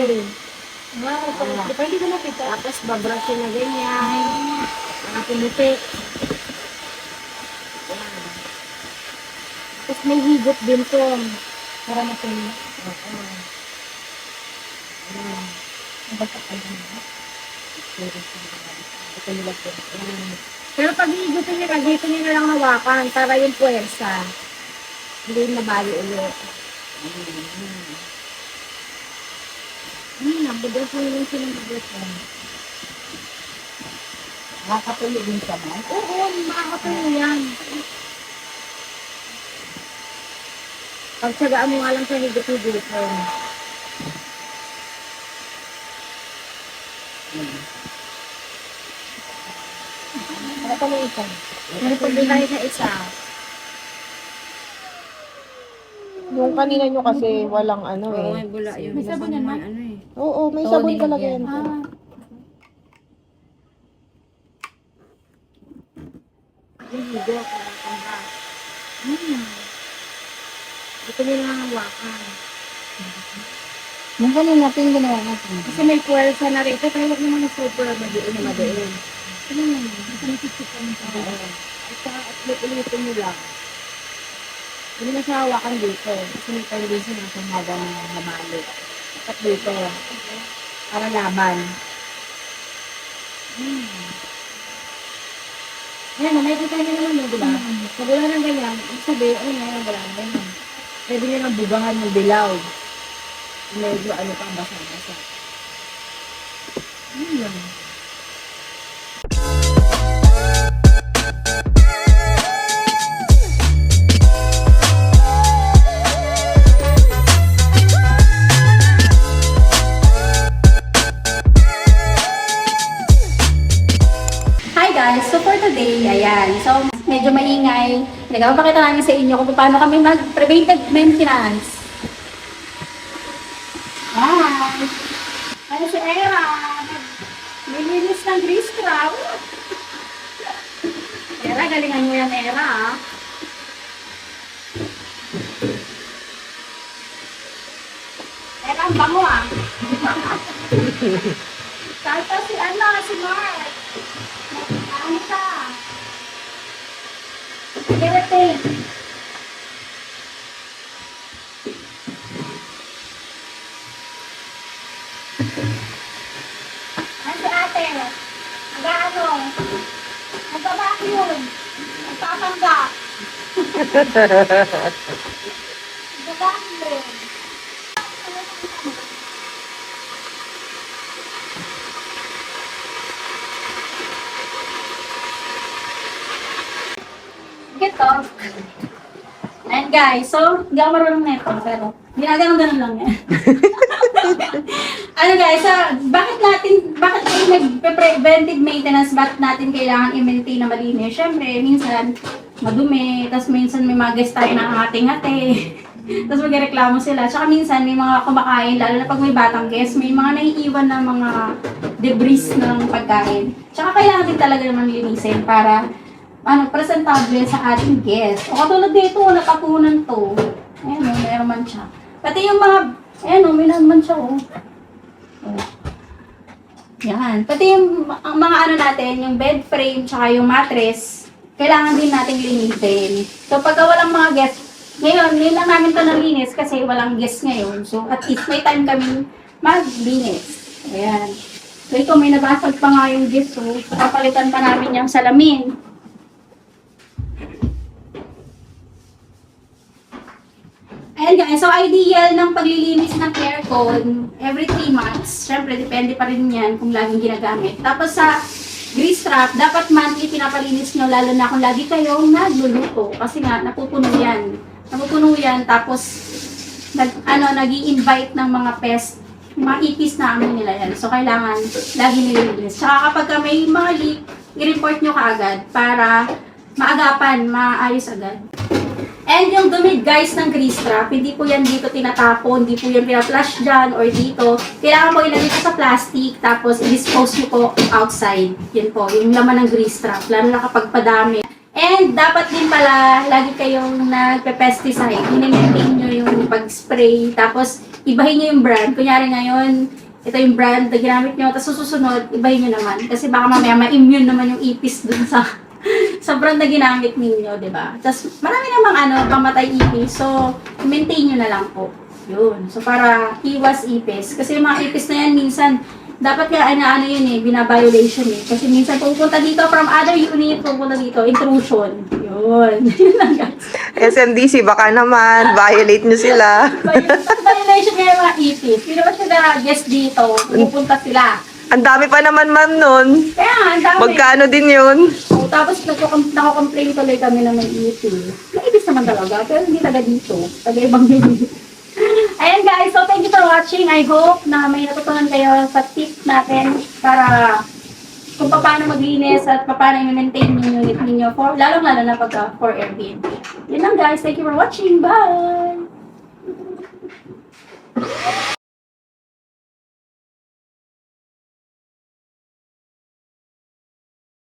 rin. Di pa hindi ko nakita. Tapos babrush na ganyan. Mga pumuti. Tapos may higot din to. Para matuloy. Pero pag higutin nyo, dito nyo na lang hawakan para yung puwersa. Hindi nabali ulit. Nabugas mo yung sinabugas mo. Makakatuloy din sa man. Oo, makakatuloy yan. Pagtsagaan mo nga lang sa higit-higit. Ano pa mo isa? Pero pag di tayo sa isa, Yung kanina nyo kasi walang ano Oo, eh. may bula yun. May sabon yan, may ma'am? ano eh. Oo, may sabon talaga yan. yung higot, tanda. Dito nyo lang hawakan. Yung kanina natin ginawa natin. Kasi may puwersa na rito, pero huwag naman super madiin na madiin. Ano naman? At ulitin nyo lang. Hindi na siya hawakan dito. Kasi may tendency na sumaga ng nabali. At dito. Para laban. Ayan, nakikita nyo naman yun, diba? Pag wala ng ganyan, ibig sabihin, ano nga yung wala ng ganyan. Pwede nyo nang bugangan yung dilaw. Medyo ano pa, basa-basa. Yun. Hi guys! So for today, ayan. So medyo maingay. Nagpapakita namin sa inyo kung paano kami mag-preventive maintenance. Hi! Ano si Era? Nilinis ng grease trap. Era, galingan mo yan, Era. Era, ang bango ah. Salta si ano, si Mark. Ano ka? Everything. Ano si ate? Nag-ano? Nag-vacuum. Nagpapanggap. Nag-vacuum. Ito. Ayan guys, so hindi ako marunong neto, pero ginaganon-ganon lang yan. Ano guys, so bakit tayo nag-preventive maintenance, bakit natin kailangan i-maintain na malinis? Siyempre, minsan madumi, tapos minsan may mga guest tayo na hati-hati. Tapos magreklamo sila. Tsaka minsan may mga kumakain, lalo na pag may batang guest, may mga naiiwan na mga debris ng pagkain. Tsaka kailangan din talaga naman linisin para presentable sa ating guest. O katulad dito, nakapunan to. Ayan o, mayroon man siya. Pati yung mga, ayan o, may naman siya o. Yan. Pati yung mga ano natin, yung bed frame, tsaka yung mattress, kailangan din natin linisin. So, pagka walang mga guest, ngayon lang namin ito nalinis kasi walang guest ngayon. So, at least may time kami maglinis. Ayan. So, ito, may nabasag pa nga yung guest. So, papalitan pa namin yung salamin. Ayan guys, so ideal ng paglilinis ng aircon every 3 months. Siyempre, depende pa rin yan kung laging ginagamit. Tapos sa grease trap, dapat monthly pinapalinis nyo, lalo na kung lagi kayong nagluluto. Kasi nga, napupuno yan. Napupuno yan, tapos nag-i-invite ng mga pest, mga ipis na amoy nila yan. So, kailangan lagi nililinis. Tsaka kapag may mga leak, i-report nyo kaagad para maagapan, maayos agad. And yung dumi guys ng grease trap, hindi po yan dito tinatapon, hindi po yan pina-flush dyan or dito. Kailangan mo ilagay ito sa plastic, tapos i-dispose nyo po outside. Yan po, yung laman ng grease trap, lalo na kapag padami. And dapat din pala, lagi kayong nagpe-pesticide. Hinihintayin nyo yung pag-spray, tapos ibahin nyo yung brand. Kunyari ngayon, ito yung brand na ginamit nyo, tapos susunod, ibahin nyo naman. Kasi baka mamaya ma-immune naman yung ipis dun sa sa brand na ginamit ninyo, di ba? Tapos marami namang pamatay ipis. So, maintain nyo na lang po. Yun. So, para iwas ipis. Kasi yung mga ipis na yan, minsan, dapat nga, yun binabiolation Kasi minsan pupunta dito from other unit, pupunta dito, intrusion. Yun. Yun lang, guys. SMDC, baka naman, violate nyo sila. Violation nga yung mga ipis. Hindi naman sila guest dito, pupunta sila. Ang dami pa naman, ma'am, nun. Kaya nga, ang dami. Magkano din yun? So, tapos nako-complain tuloy kami na may ipis. May ipis naman talaga, pero hindi taga dito. Taga ibang unit. Ayan guys, so thank you for watching. I hope na may natutunan kayo sa tip natin para kung paano maglinis at paano i-maintain yung unit ninyo for, lalong-lalo na pagka for Airbnb. Yun lang guys, thank you for watching. Bye!